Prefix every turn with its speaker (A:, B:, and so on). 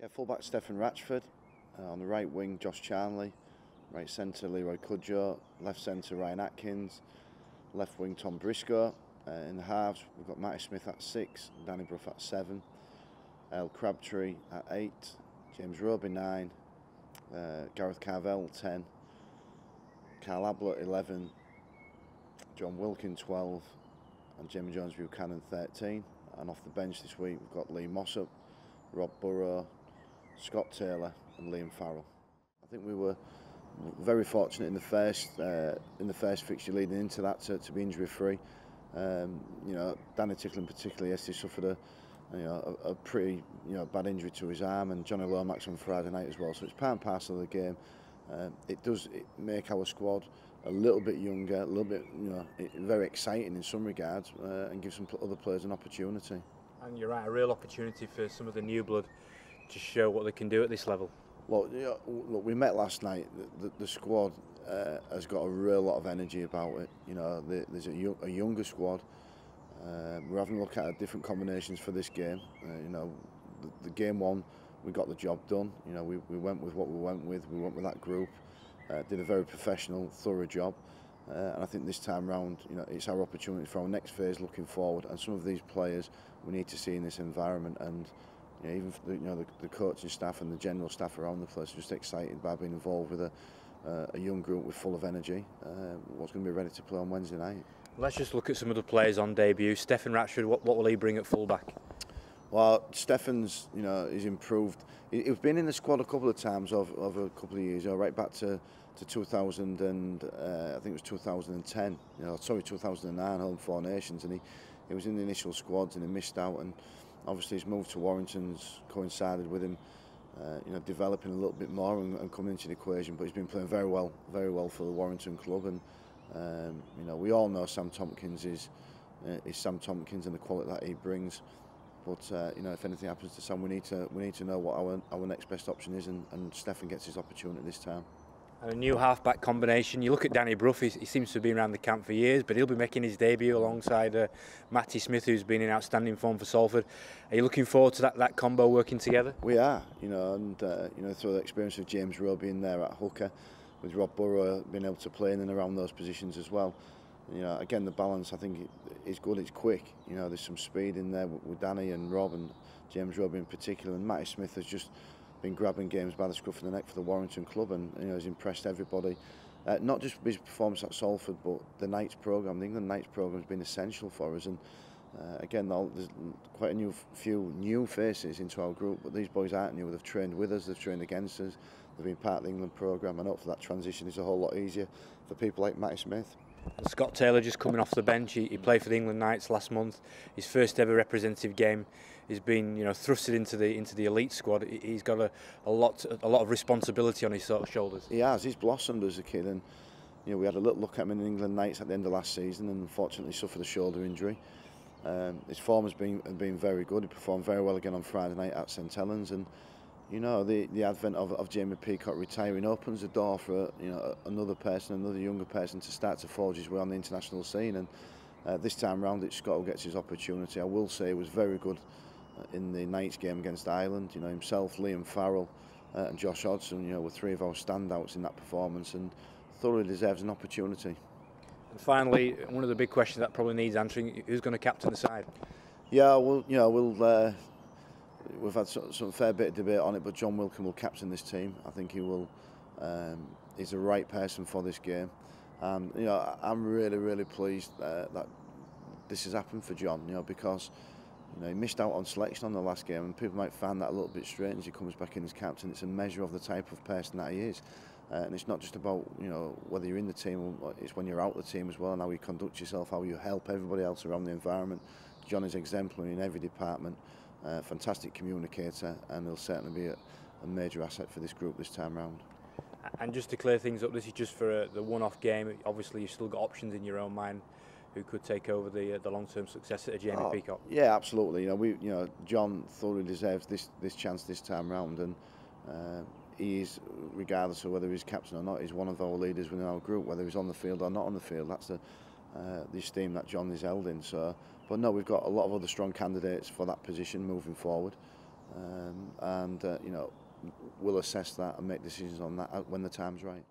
A: Yeah, fullback Stephen Ratchford, on the right wing Josh Charnley, right centre Leroy Cudjoe, left centre Ryan Atkins, left wing Tom Briscoe. In the halves we've got Matty Smith at 6, Danny Brough at 7, El Crabtree at 8, James Roby 9, Gareth Carvell 10, Carl Ablett 11, John Wilkin 12, and Jamie Jones Buchanan 13. And off the bench this week we've got Lee Mossop, Rob Burrow, Scott Taylor and Liam Farrell. I think we were very fortunate in the first fixture leading into that to be injury free. Danny Tickling particularly yesterday suffered a pretty bad injury to his arm, and Johnny Lomax on Friday night as well. So it's part and parcel of the game. It does make our squad a little bit younger, a little bit very exciting in some regards, and give some other players an opportunity.
B: And you're right, a real opportunity for some of the new blood to show what they can do at this level.
A: Look, we met last night. The squad has got a real lot of energy about it. There's a younger squad. We're having a look at different combinations for this game. The game one, we got the job done. We went with what we went with. We went with that group. Did a very professional, thorough job. And I think this time round, it's our opportunity for our next phase looking forward. And some of these players we need to see in this environment. And even the coaching staff and the general staff around the place are just excited by being involved with a young group with full of energy. What's going to be ready to play on Wednesday night.
B: Let's just look at some of the players on debut. Stephen Ratchford, what will he bring at fullback?
A: Well, Stephen's, he's improved. He's been in the squad a couple of times over a couple of years, right back to 2000 and I think it was 2010. 2009 Home Four Nations, and he was in the initial squads and he missed out. And obviously his move to Warrington's coincided with him, developing a little bit more and coming into the equation. But he's been playing very well for the Warrington club. And we all know Sam Tompkins is Sam Tompkins and the quality that he brings. But if anything happens to Sam, we need to know what our next best option is, and Stephen gets his opportunity this time.
B: And a new half-back combination. You look at Danny Brough, he seems to have been around the camp for years, but he'll be making his debut alongside Matty Smith, who's been in outstanding form for Salford. Are you looking forward to that combo working together?
A: We are, and through the experience of James Roby being there at hooker, with Rob Burrow being able to play in and around those positions as well. Again, the balance I think is good. It's quick. There's some speed in there with Danny and Rob and James Roby in particular, and Matty Smith has just been grabbing games by the scruff of the neck for the Warrington club, and has impressed everybody. Not just his performance at Salford, but the Knights programme. The England Knights programme has been essential for us, and again, there's quite a few new faces into our group, but these boys aren't new. They've trained with us, they've trained against us, they've been part of the England programme, and hopefully that transition is a whole lot easier for people like Matty Smith.
B: And Scott Taylor just coming off the bench. He played for the England Knights last month. His first ever representative game. He's been thrusted into the elite squad. He's got a lot of responsibility on his sort of shoulders.
A: He has. He's blossomed as a kid, and we had a little look at him in the England Knights at the end of last season, and unfortunately suffered a shoulder injury. His form has been very good. He performed very well again on Friday night at St Helens, and the advent of Jamie Peacock retiring opens the door for another younger person to start to forge his way on the international scene. And this time round, it's Scott who gets his opportunity. I will say he was very good in the Knights game against Ireland. Himself, Liam Farrell, and Josh Hodgson, were three of our standouts in that performance, and thoroughly deserves an opportunity.
B: And finally, one of the big questions that probably needs answering: who's going to captain the side?
A: Yeah, we've had some fair bit of debate on it, but John Wilkin will captain this team. I think he will. He's the right person for this game, and I'm really pleased that this has happened for John. Because he missed out on selection on the last game, and people might find that a little bit strange. He comes back in as captain. It's a measure of the type of person that he is, and it's not just about whether you're in the team. It's when you're out the team as well, and how you conduct yourself, how you help everybody else around the environment. John is exemplary in every department. Fantastic communicator, and he'll certainly be a major asset for this group this time round.
B: And just to clear things up, this is just for the one-off game. Obviously, you've still got options in your own mind who could take over the long-term successor to Jamie Peacock.
A: Yeah, absolutely. John thoroughly deserves this chance this time round, and he is, regardless of whether he's captain or not, he's one of our leaders within our group. Whether he's on the field or not on the field, that's the esteem that John is held in. So, but no, we've got a lot of other strong candidates for that position moving forward. and you know, we'll assess that and make decisions on that when the time's right.